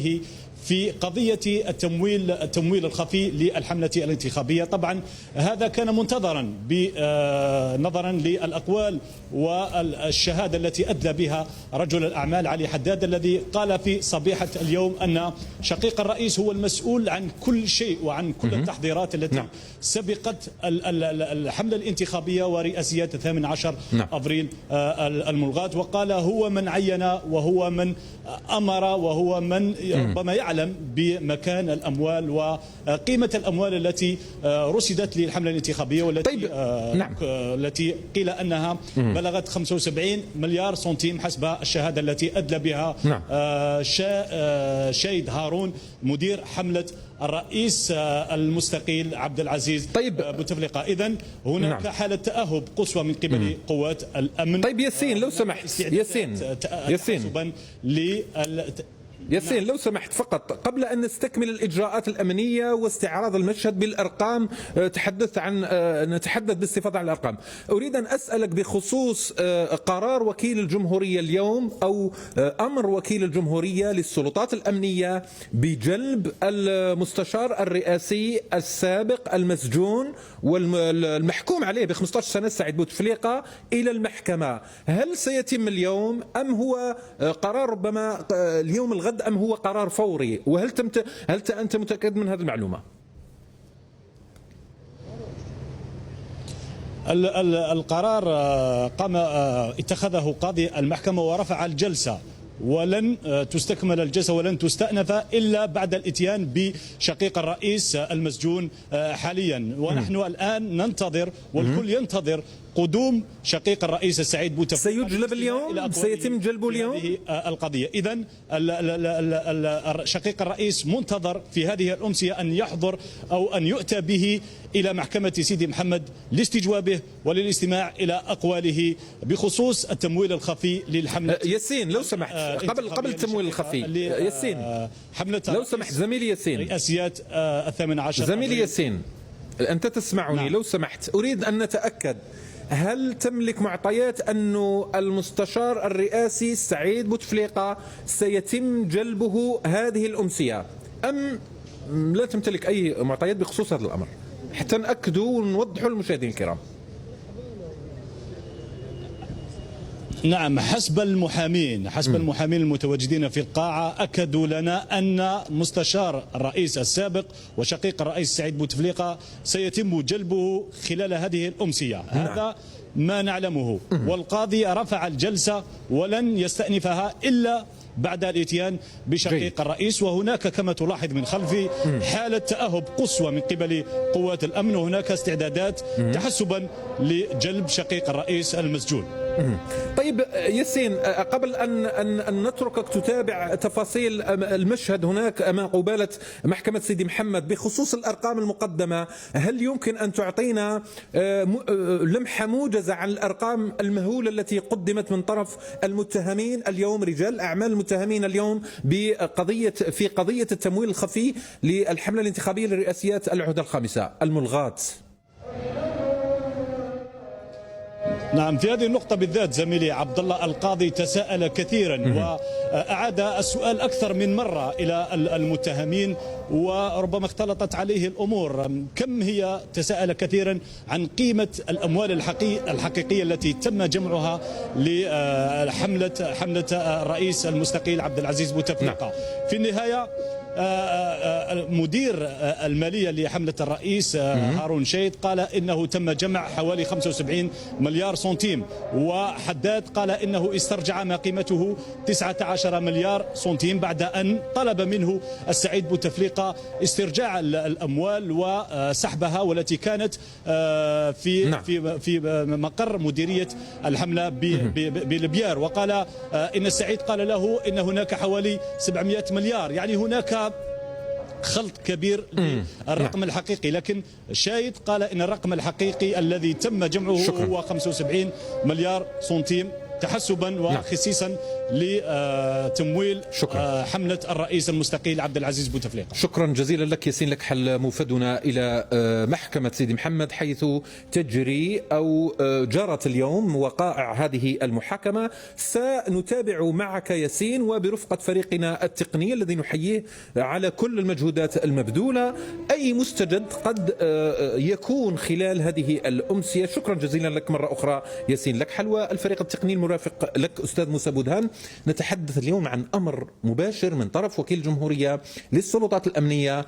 وجهه في قضية التمويل الخفي للحملة الانتخابية. طبعا هذا كان منتظرا نظرا للأقوال والشهادة التي أدلى بها رجل الأعمال علي حداد، الذي قال في صبيحة اليوم أن شقيق الرئيس هو المسؤول عن كل شيء وعن كل التحضيرات التي سبقت الحملة الانتخابية ورئاسيات 18 أبريل الملغاة. وقال هو من عين وهو من أمر وهو من ربما يعلم بمكان الأموال وقيمة الأموال التي رصدت للحملة الانتخابية، والتي التي قيل أنها بلغت 75 مليار سنتيم حسب الشهادة التي أدلى بها شايد هارون مدير حملة الرئيس المستقيل عبد العزيز بوتفليقة. إذن هناك حالة تأهب قصوى من قبل قوات الأمن. ياسين لو سمحت، ياسين لو سمحت فقط قبل أن نستكمل الإجراءات الأمنية واستعراض المشهد بالأرقام، نتحدث باستفاضة عن الأرقام. أريد أن أسألك بخصوص قرار وكيل الجمهورية اليوم أو أمر وكيل الجمهورية للسلطات الأمنية بجلب المستشار الرئاسي السابق المسجون والمحكوم عليه ب15 سنة سعيد بوتفليقة إلى المحكمة. هل سيتم اليوم أم هو قرار ربما اليوم الغد أم هو قرار فوري؟ وهل أنت متأكد من هذه المعلومة؟ القرار اتخذه قاضي المحكمة ورفع الجلسة، ولن تستكمل الجلسة ولن تستأنف إلا بعد الإتيان بشقيق الرئيس المسجون حاليا. ونحن الآن ننتظر والكل ينتظر قدوم شقيق الرئيس السعيد بوتفليقة. سيجلب اليوم؟ سيتم جلبه اليوم؟ هذه القضية. إذن شقيق الرئيس منتظر في هذه الأمسية أن يحضر أو أن يؤتى به إلى محكمة سيدي محمد لاستجوابه وللاستماع إلى أقواله بخصوص التمويل الخفي للحملة. ياسين لو سمحت قبل التمويل الخفي، ياسين حملة لو سمحت زميلي ياسين، رئاسيات 18 زميلي ياسين أنت تسمعني؟ لو سمحت أريد أن نتأكد، هل تملك معطيات أن المستشار الرئاسي سعيد بوتفليقة سيتم جلبه هذه الأمسية أم لا تمتلك أي معطيات بخصوص هذا الأمر حتى نأكدوا ونوضحوا للمشاهدين الكرام؟ نعم، حسب المحامين المتواجدين في القاعة أكدوا لنا أن مستشار الرئيس السابق وشقيق الرئيس سعيد بوتفليقة سيتم جلبه خلال هذه الأمسية. هذا ما نعلمه، والقاضي رفع الجلسة ولن يستأنفها إلا بعد الاتيان بشقيق الرئيس. وهناك كما تلاحظ من خلفي حالة تأهب قصوى من قبل قوات الأمن، وهناك استعدادات تحسبا لجلب شقيق الرئيس المسجون. طيب ياسين، قبل أن نتركك تتابع تفاصيل المشهد هناك أمام قبالة محكمة سيدي محمد بخصوص الأرقام المقدمة، هل يمكن أن تعطينا لمحة موجزة عن الأرقام المهولة التي قدمت من طرف المتهمين اليوم، رجال الأعمال المتهمين اليوم في قضية التمويل الخفي للحملة الانتخابية لرئاسيات العهدة الخامسة الملغاة؟ نعم، في هذه النقطة بالذات زميلي عبد الله القاضي تساءل كثيرا وأعاد السؤال أكثر من مرة إلى المتهمين، وربما اختلطت عليه الأمور. كم هي؟ تساءل كثيرا عن قيمة الأموال الحقيقية التي تم جمعها لحملة الرئيس المستقيل عبد العزيز بوتفليقة. في النهاية مدير المالية لحملة الرئيس هارون شايد قال إنه تم جمع حوالي 75 مليار سنتيم، وحداد قال إنه استرجع ما قيمته 19 مليار سنتيم بعد أن طلب منه السعيد بوتفليقة استرجاع الأموال وسحبها، والتي كانت في مقر مديرية الحملة بالبيار. وقال إن السعيد قال له إن هناك حوالي 700 مليار، يعني هناك خلط كبير للرقم الحقيقي. لكن شايد قال إن الرقم الحقيقي الذي تم جمعه هو 75 مليار سنتيم تحسبا وخصيصا لتمويل حملة الرئيس المستقيل عبد العزيز بوتفليقة. شكرا جزيلا لك ياسين لكحل، موفدنا إلى محكمة سيدي محمد حيث تجري أو جرت اليوم وقائع هذه المحاكمة. سنتابع معك ياسين وبرفقة فريقنا التقني الذي نحييه على كل المجهودات المبذولة أي مستجد قد يكون خلال هذه الأمسية. شكرا جزيلا لك مرة أخرى ياسين لكحل والفريق التقني المرافق لك أستاذ موسى بودهان. نتحدث اليوم عن أمر مباشر من طرف وكيل الجمهورية للسلطات الأمنية